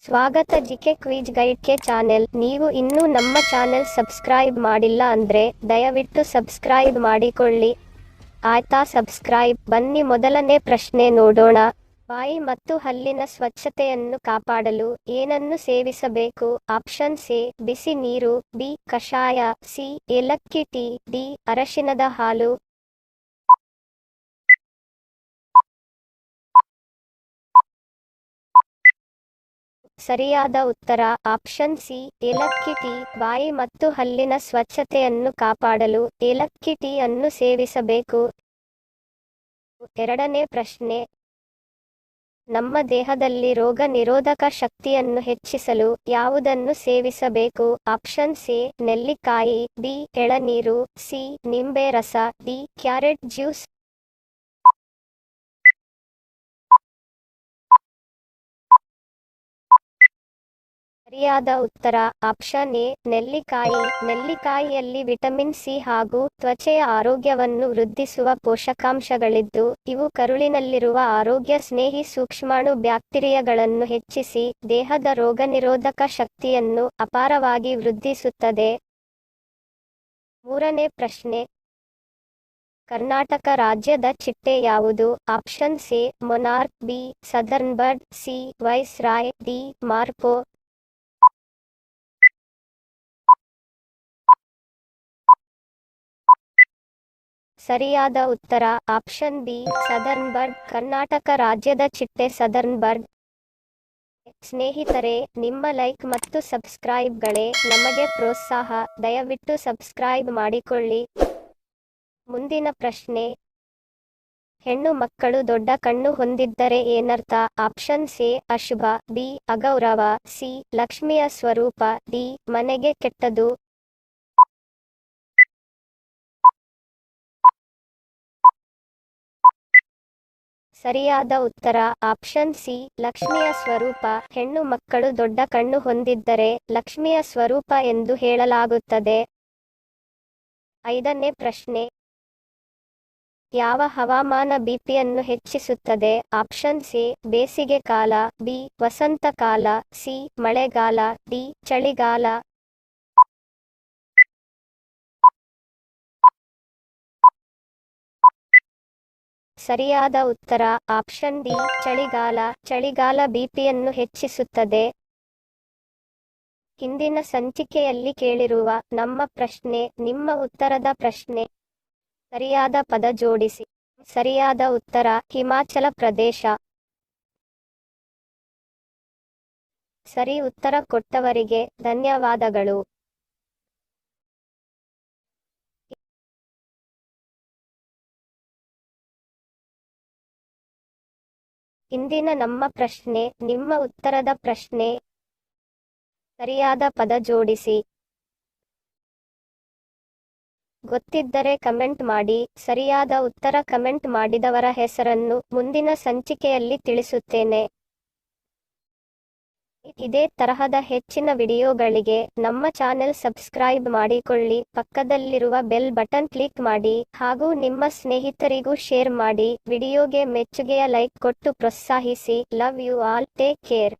ಸ್ವಾಗತ GK quiz ಗೈಡ್ಗೆ channel. ನೀವು ಇನ್ನೂ ನಮ್ಮ ಚಾನೆಲ್ ಸಬ್ಸ್ಕ್ರೈಬ್ ಮಾಡಿಲ್ಲ ಅಂದ್ರೆ ದಯವಿಟ್ಟು ಸಬ್ಸ್ಕ್ರೈಬ್ ಮಾಡಿಕೊಳ್ಳಿ. ಆಯ್ತಾ ಸಬ್ಸ್ಕ್ರೈಬ್? ಬನ್ನಿ ಮೊದಲನೇ ಪ್ರಶ್ನೆ ನೋಡೋಣ. ಬಾಯಿ ಮತ್ತು ಹಲ್ಲಿನ ಸ್ವಚ್ಛತೆಯನ್ನು ಕಾಪಾಡಲು ಏನನ್ನು ಸೇವಿಸಬೇಕು? ಆಪ್ಷನ್ಸ್: ಎ ಬಿಸಿ ನೀರು, ಬಿ ಕಷಾಯ, ಸಿ ಏಲಕ್ಕಿ ಟೀ, ಡಿ ಅರಶಿನದ ಹಾಲು. ಸರಿಯಾದ ಉತ್ತರ ಆಪ್ಷನ್ ಸಿ ಏಲಕ್ಕಿ ಟೀ. ಬಾಯಿ ಮತ್ತು ಹಲ್ಲಿನ ಸ್ವಚ್ಛತೆಯನ್ನು ಕಾಪಾಡಲು ಏಲಕ್ಕಿ ಟೀ ಅನ್ನು ಸೇವಿಸಬೇಕು. ಎರಡನೇ ಪ್ರಶ್ನೆ. ನಮ್ಮ ದೇಹದಲ್ಲಿ ರೋಗ ನಿರೋಧಕ ಶಕ್ತಿಯನ್ನು ಹೆಚ್ಚಿಸಲು ಯಾವುದನ್ನು ಸೇವಿಸಬೇಕು? ಆಪ್ಷನ್ಸ್: ಎ ನೆಲ್ಲಿಕಾಯಿ, ಬಿ ಎಳನೀರು, ಸಿ ನಿಂಬೆ ರಸ, ಡಿ ಕ್ಯಾರೆಟ್ ಜ್ಯೂಸ್. ಸರಿಯಾದ ಉತ್ತರ ಆಪ್ಷನ್ ಎ ನೆಲ್ಲಿಕಾಯಿ. ನೆಲ್ಲಿಕಾಯಿಯಲ್ಲಿ ವಿಟಮಿನ್ ಸಿ ಹಾಗೂ ತ್ವಚೆಯ ಆರೋಗ್ಯವನ್ನು ವೃದ್ಧಿಸುವ ಪೋಷಕಾಂಶಗಳಿದ್ದು, ಇವು ಕರುಳಿನಲ್ಲಿರುವ ಆರೋಗ್ಯ ಸ್ನೇಹಿ ಸೂಕ್ಷ್ಮಾಣು ಬ್ಯಾಕ್ಟೀರಿಯಾಗಳನ್ನು ಹೆಚ್ಚಿಸಿ ದೇಹದ ರೋಗನಿರೋಧಕ ಶಕ್ತಿಯನ್ನು ಅಪಾರವಾಗಿ ವೃದ್ಧಿಸುತ್ತದೆ. ಮೂರನೇ ಪ್ರಶ್ನೆ. ಕರ್ನಾಟಕ ರಾಜ್ಯದ ಚಿಟ್ಟೆ ಯಾವುದು? Options: A monarch, B southern bird, C viceroy, D morpho. ಸರಿಯಾದ ಉತ್ತರ option B southern bird. Karnataka ರಾಜ್ಯದ ಚಿಟ್ಟೆ ಸದರ್ನ್ ಬರ್ಡ್. ಸ್ನೇಹಿತರೆ, ನಿಮ್ಮ ಲೈಕ್ ಮತ್ತು ಸಬ್ಸ್ಕ್ರೈಬ್ಗಳೇ ನಮಗೆ ಪ್ರೋತ್ಸಾಹ. ದಯವಿಟ್ಟು ಸಬ್ಸ್ಕ್ರೈಬ್ ಮಾಡಿಕೊಳ್ಳಿ. ಮುಂದಿನ ಪ್ರಶ್ನೆ. ಹೆಣ್ಣು ಮಕ್ಕಳು ದೊಡ್ಡ ಕಣ್ಣು ಹೊಂದಿದ್ದರೆ ಏನರ್ಥ? ಆಪ್ಷನ್ಸ್: ಎ ಅಶುಭ, ಬಿ ಅಗೌರವ, ಸಿ ಲಕ್ಷ್ಮಿಯ ಸ್ವರೂಪ, ಡಿ ಮನೆಗೆ ಕೆಟ್ಟದು. ಸರಿಯಾದ ಉತ್ತರ ಆಪ್ಷನ್ ಸಿ ಲಕ್ಷ್ಮಿಯ ಸ್ವರೂಪ. ಹೆಣ್ಣು ಮಕ್ಕಳು ದೊಡ್ಡ ಕಣ್ಣು ಹೊಂದಿದ್ದರೆ ಲಕ್ಷ್ಮಿಯ ಸ್ವರೂಪ ಎಂದು ಹೇಳಲಾಗುತ್ತದೆ. ಐದನೇ ಪ್ರಶ್ನೆ. ಯಾವ ಹವಾಮಾನ ಬಿಪಿಯನ್ನು ಹೆಚ್ಚಿಸುತ್ತದೆ? ಆಪ್ಷನ್ಸ್: ಎ ಬೇಸಿಗೆ ಕಾಲ, ಬಿ ವಸಂತ ಕಾಲ, ಸಿ ಮಳೆಗಾಲ, ಡಿ ಚಳಿಗಾಲ. ಸರಿಯಾದ ಉತ್ತರ ಆಪ್ಷನ್ ಡಿ ಚಳಿಗಾಲ. ಚಳಿಗಾಲ ಬಿಪಿಯನ್ನು ಹೆಚ್ಚಿಸುತ್ತದೆ. ಹಿಂದಿನ ಸಂಚಿಕೆಯಲ್ಲಿ ಕೇಳಿರುವ ನಮ್ಮ ಪ್ರಶ್ನೆ ನಿಮ್ಮ ಉತ್ತರದ ಪ್ರಶ್ನೆ. ಸರಿಯಾದ ಪದ ಜೋಡಿಸಿ. ಸರಿಯಾದ ಉತ್ತರ ಹಿಮಾಚಲ ಪ್ರದೇಶ. ಸರಿ ಉತ್ತರ ಕೊಟ್ಟವರಿಗೆ ಧನ್ಯವಾದಗಳು. ಇಂದಿನ ನಮ್ಮ ಪ್ರಶ್ನೆ ನಿಮ್ಮ ಉತ್ತರದ ಪ್ರಶ್ನೆ. ಸರಿಯಾದ ಪದ ಜೋಡಿಸಿ. ಗೊತ್ತಿದ್ದರೆ ಕಮೆಂಟ್ ಮಾಡಿ. ಸರಿಯಾದ ಉತ್ತರ ಕಮೆಂಟ್ ಮಾಡಿದವರ ಹೆಸರನ್ನು ಮುಂದಿನ ಸಂಚಿಕೆಯಲ್ಲಿ ತಿಳಿಸುತ್ತೇನೆ. ಇದೇ ತರಹದ ಹೆಚ್ಚಿನ ವಿಡಿಯೋಗಳಿಗೆ ನಮ್ಮ ಚಾನೆಲ್ ಸಬ್ಸ್ಕ್ರೈಬ್ ಮಾಡಿಕೊಳ್ಳಿ. ಪಕ್ಕದಲ್ಲಿರುವ ಬೆಲ್ ಬಟನ್ ಕ್ಲಿಕ್ ಮಾಡಿ ಹಾಗೂ ನಿಮ್ಮ ಸ್ನೇಹಿತರಿಗೂ ಶೇರ್ ಮಾಡಿ. ವಿಡಿಯೋಗೆ ಮೆಚ್ಚುಗೆಯ ಲೈಕ್ ಕೊಟ್ಟು ಪ್ರೋತ್ಸಾಹಿಸಿ. Love you all. Take care.